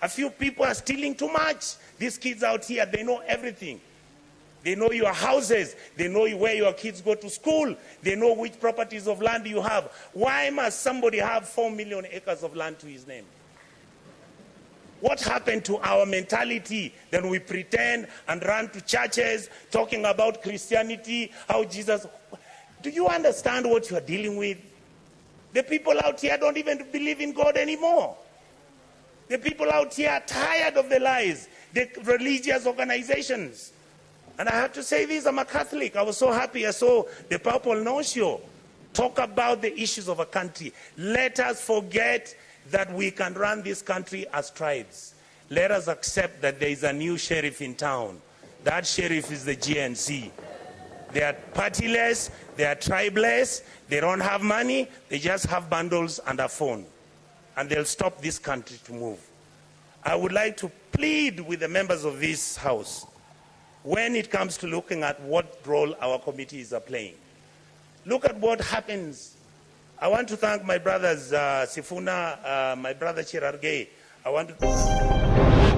A few people are stealing too much. These kids out here, they know everything. They know your houses. They know where your kids go to school. They know which properties of land you have. Why must somebody have 4 million acres of land to his name? What happened to our mentality? Then we pretend and run to churches talking about Christianity, how Jesus... Do you understand what you are dealing with? The people out here don't even believe in God anymore. The people out here are tired of the lies, the religious organizations. And I have to say this, I'm a Catholic. I was so happy I saw the Papal Nuncio talk about the issues of a country. Let us forget that we can run this country as tribes. Let us accept that there is a new sheriff in town. That sheriff is the GNC. They are partyless, they are tribeless, they don't have money, they just have bundles and a phone. And they'll stop this country to move. I would like to plead with the members of this House when it comes to looking at what role our committees are playing. Look at what happens. I want to thank my brothers Sifuna, my brother Chirargei. I want to...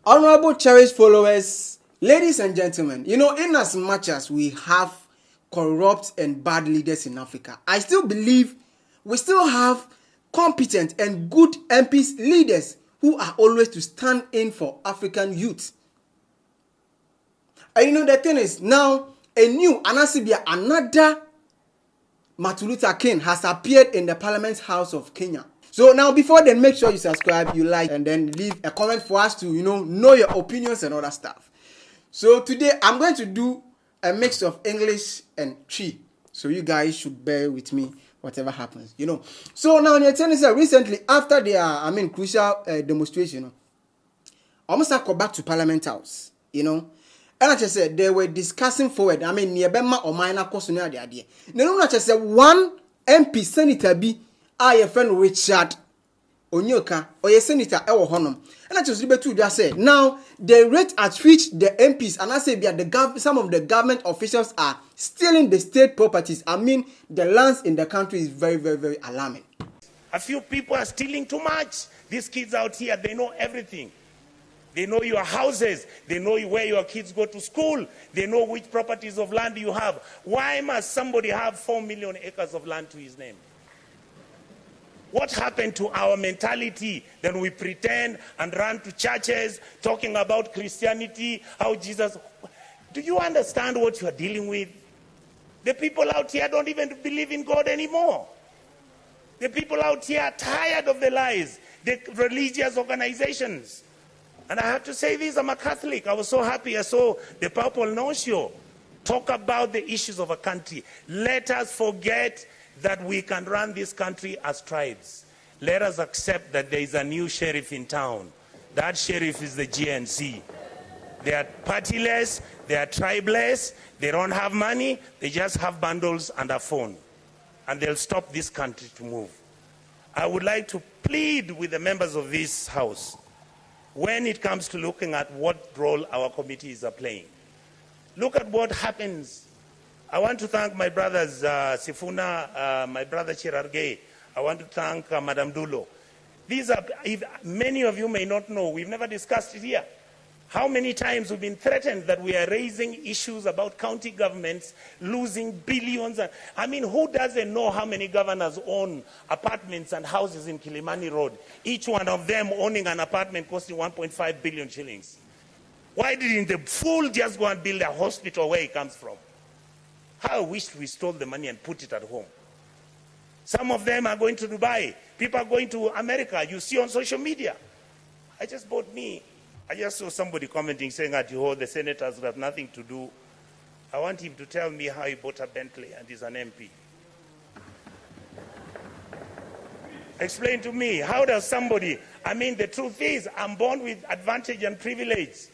Honorable cherished followers, ladies and gentlemen, you know, in as much as we have corrupt and bad leaders in Africa, I still believe we still have competent and good MPs, leaders who are always to stand in for African youth. And you know, the thing is, now a new another Martin Luther King has appeared in the Parliament House of Kenya. So now, before then, make sure you subscribe, you like, and then leave a comment for us to, know your opinions and all that stuff. So today, I'm going to do a mix of English and Twi. So you guys should bear with me, whatever happens, So now, recently, after their, crucial demonstration, almost I go back to Parliament House, And I just said, they were discussing forward, near Bema or minor question the idea. Then I just said, one MP, Senator B, I friend Richard Onyoka or a senator Ewo Honum. And I just just say now the rate at which the MPs and I say some of the government officials are stealing the state properties, the lands in the country, is very, very, very alarming. A few people are stealing too much. These kids out here, they know everything. They know your houses. They know where your kids go to school. They know which properties of land you have. Why must somebody have 4 million acres of land to his name? What happened to our mentality? Then we pretend and run to churches talking about Christianity, how Jesus... Do you understand what you are dealing with? The people out here don't even believe in God anymore. The people out here are tired of the lies, the religious organizations. And I have to say this, I'm a Catholic. I was so happy I saw the Papal Nuncio talk about the issues of a country. Let us forget that we can run this country as tribes. Let us accept that there is a new sheriff in town. That sheriff is the GNC. They are partyless, they are tribeless, they don't have money, they just have bundles and a phone. And they'll stop this country to move. I would like to plead with the members of this House when it comes to looking at what role our committees are playing. Look at what happens. I want to thank my brothers Sifuna, my brother Chirargei. I want to thank Madam Dulo. These are, many of you may not know, we've never discussed it here. How many times we've been threatened that we are raising issues about county governments losing billions. Who doesn't know how many governors own apartments and houses in Kilimani Road? Each one of them owning an apartment costing 1.5 billion shillings. Why didn't the fool just go and build a hospital where he comes from? How I wish we stole the money and put it at home. Some of them are going to Dubai. People are going to America. You see on social media. I just saw somebody commenting saying that the senators have nothing to do. I want him to tell me how he bought a Bentley and is an MP. Explain to me, how does somebody, the truth is, I'm born with advantage and privilege.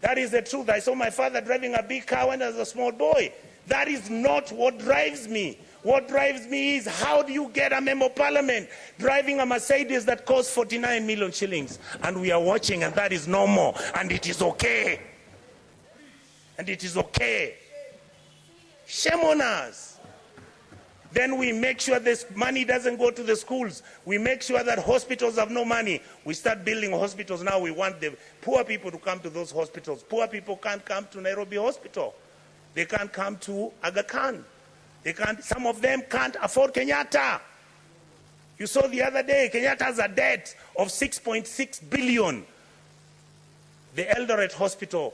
That is the truth. I saw my father driving a big car when I was a small boy. That is not what drives me. What drives me is, how do you get a member of parliament driving a Mercedes that costs 49 million shillings? And we are watching, and that is normal. And it is okay. And it is okay. Shame on us. Then we make sure this money doesn't go to the schools. We make sure that hospitals have no money. We start building hospitals now. We want the poor people to come to those hospitals. Poor people can't come to Nairobi Hospital. They can't come to Aga Khan. They can't, some of them can't afford Kenyatta. You saw the other day, Kenyatta has a debt of 6.6 billion. The Eldoret Hospital,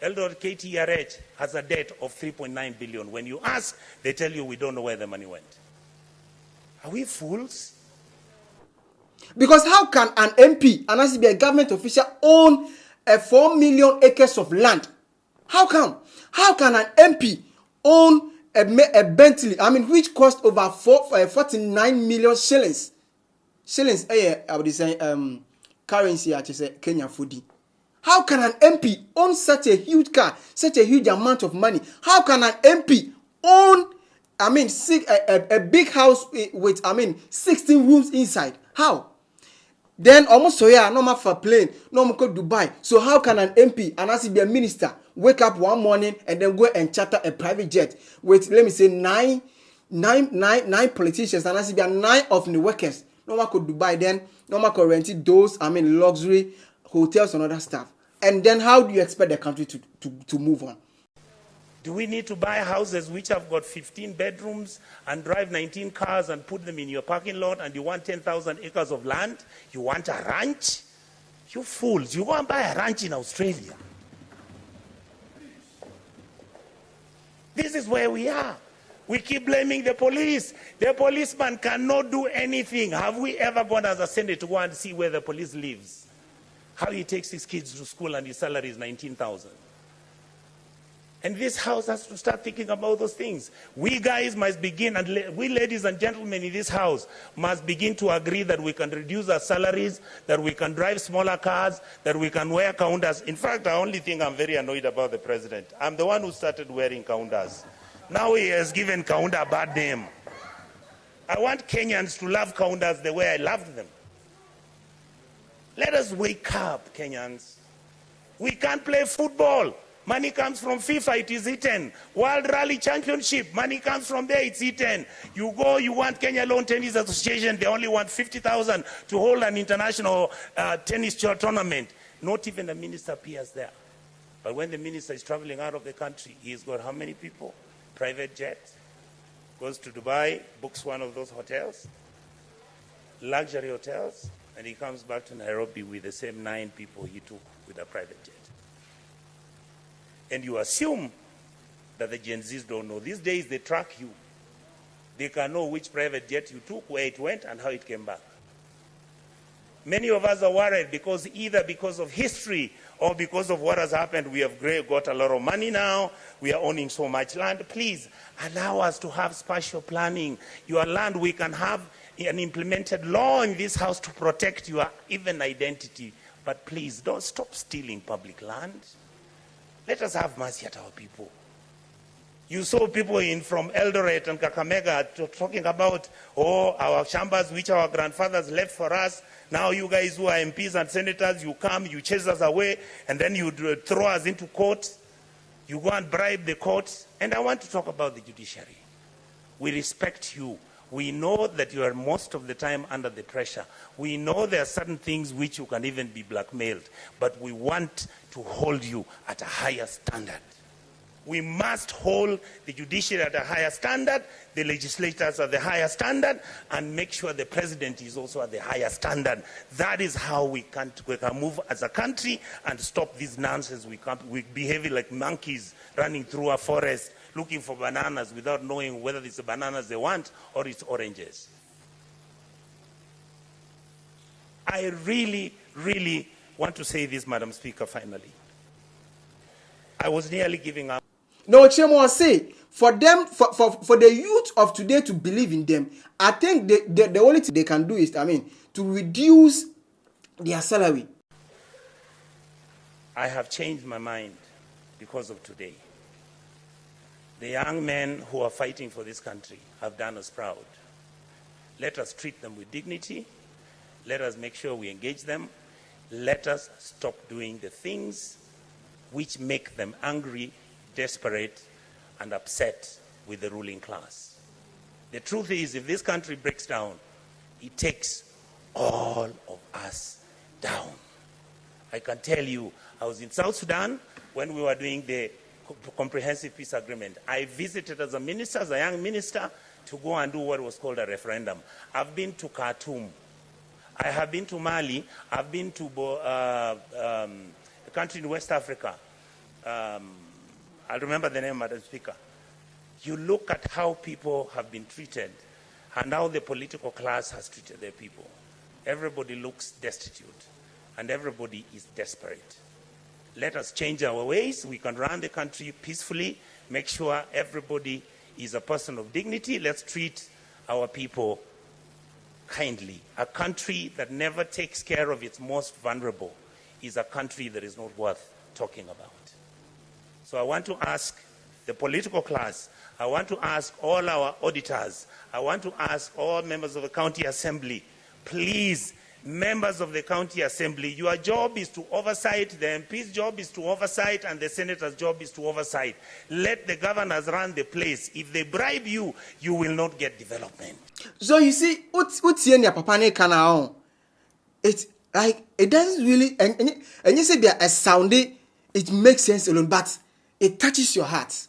Eldoret KTRH, has a debt of 3.9 billion. When you ask, they tell you we don't know where the money went. Are we fools? Because how can an MP, an ACB government official, own 4 million acres of land? How come? How can an MP own a Bentley, which cost over 49 million shillings? Shillings, I would say, currency, I say, Kenya foodie. How can an MP own such a huge car, such a huge amount of money? How can an MP own, a big house with, 16 rooms inside? How? Then almost so yeah, no more for plane, no more go Dubai. So how can an MP, an ACB minister, wake up one morning and then go and charter a private jet with, let me say, nine politicians and ACB 9 of the workers? No more could Dubai then, no more could rent those, luxury hotels and other stuff. And then how do you expect the country to move on? Do we need to buy houses which have got 15 bedrooms and drive 19 cars and put them in your parking lot, and you want 10,000 acres of land? You want a ranch? You fools, you go and buy a ranch in Australia. This is where we are. We keep blaming the police. The policeman cannot do anything. Have we ever gone as a Senate to go and see where the police lives? How he takes his kids to school and his salary is 19,000. And this house has to start thinking about those things. We guys must begin, and we ladies and gentlemen in this house must begin to agree that we can reduce our salaries, that we can drive smaller cars, that we can wear kaundas. In fact, the only thing I'm very annoyed about the president, I'm the one who started wearing kaundas. Now he has given kaunda a bad name. I want Kenyans to love kaundas the way I loved them. Let us wake up, Kenyans. We can't play football. Money comes from FIFA, it is eaten. World Rally Championship, money comes from there, it's eaten. You go, you want Kenya Lawn Tennis Association, they only want 50,000 to hold an international tennis tournament. Not even the minister appears there. But when the minister is traveling out of the country, he's got how many people? Private jet, goes to Dubai, books one of those hotels, luxury hotels, and he comes back to Nairobi with the same 9 people he took with a private jet. And you assume that the Gen Zs don't know. These days they track you. They can know which private jet you took, where it went, and how it came back. Many of us are worried because either because of history or because of what has happened, we have got a lot of money now, we are owning so much land. Please allow us to have spatial planning. Your land, we can have an implemented law in this house to protect your even identity. But please don't stop stealing public land. Let us have mercy at our people. You saw people from Eldoret and Kakamega talking about, our chambers which our grandfathers left for us. Now you guys who are MPs and senators, you come, you chase us away, and then you throw us into court. You go and bribe the courts. And I want to talk about the judiciary. We respect you. We know that you are most of the time under the pressure. We know there are certain things which you can even be blackmailed, but we want to hold you at a higher standard. We must hold the judiciary at a higher standard, the legislators at the higher standard, and make sure the president is also at the higher standard. That is how we can move as a country and stop this nonsense. We behave like monkeys running through a forest looking for bananas without knowing whether it's the bananas they want or it's oranges. I really, really want to say this, Madam Speaker, finally. I was nearly giving up. No, Chemo say, for them, for the youth of today to believe in them, I think the only thing they can do is, to reduce their salary. I have changed my mind because of today. The young men who are fighting for this country have done us proud. Let us treat them with dignity. Let us make sure we engage them. Let us stop doing the things which make them angry, desperate, and upset with the ruling class. The truth is, if this country breaks down, it takes all of us down. I can tell you, I was in South Sudan when we were doing the comprehensive peace agreement. I visited as a minister, as a young minister, to go and do what was called a referendum. I've been to Khartoum. I have been to Mali. I've been to a country in West Africa. I'll remember the name, Madam Speaker. You look at how people have been treated and how the political class has treated their people. Everybody looks destitute and everybody is desperate. Let us change our ways. We can run the country peacefully, make sure everybody is a person of dignity. Let's treat our people kindly. A country that never takes care of its most vulnerable is a country that is not worth talking about. So I want to ask the political class, I want to ask all our auditors, I want to ask all members of the county assembly, please, members of the county assembly, your job is to oversight, the MP's job is to oversight, and the senator's job is to oversight. Let the governors run the place. If they bribe you, you will not get development. So you see, what's in your papa ne kana? It's like it doesn't really, and you say be a sounding, it makes sense alone, but it touches your heart.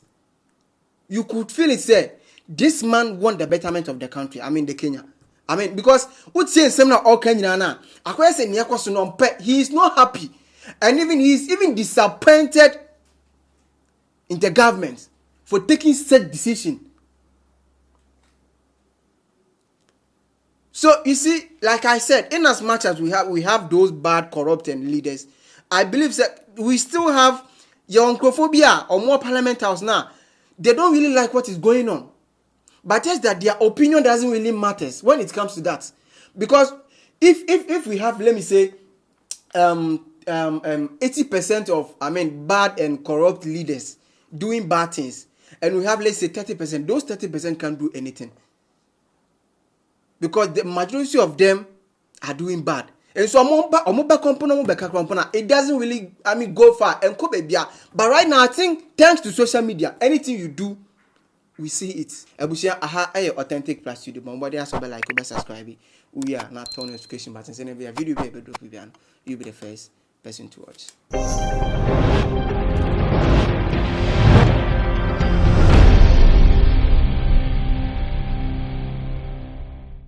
You could feel it. Say, this man want the betterment of the country. I mean, the Kenya. I mean, because what's saying seminar all Kenya na? He is not happy, and he is even disappointed in the government for taking such decision. So you see, like I said, in as much as we have those bad, corrupt leaders, I believe that we still have your uncophobia or more parliament house now. They don't really like what is going on. But just that their opinion doesn't really matter when it comes to that. Because if we have, let me say, 80% of, bad and corrupt leaders doing bad things, and we have, let's say, 30%, those 30% can't do anything. Because the majority of them are doing bad. And so it doesn't really, go far. But right now, I think, thanks to social media, anything you do, we see it. Ebusia authentic plus studio. But what else like subscribe. We are not turn notification buttons. And if you have video, you'll be the first person to watch.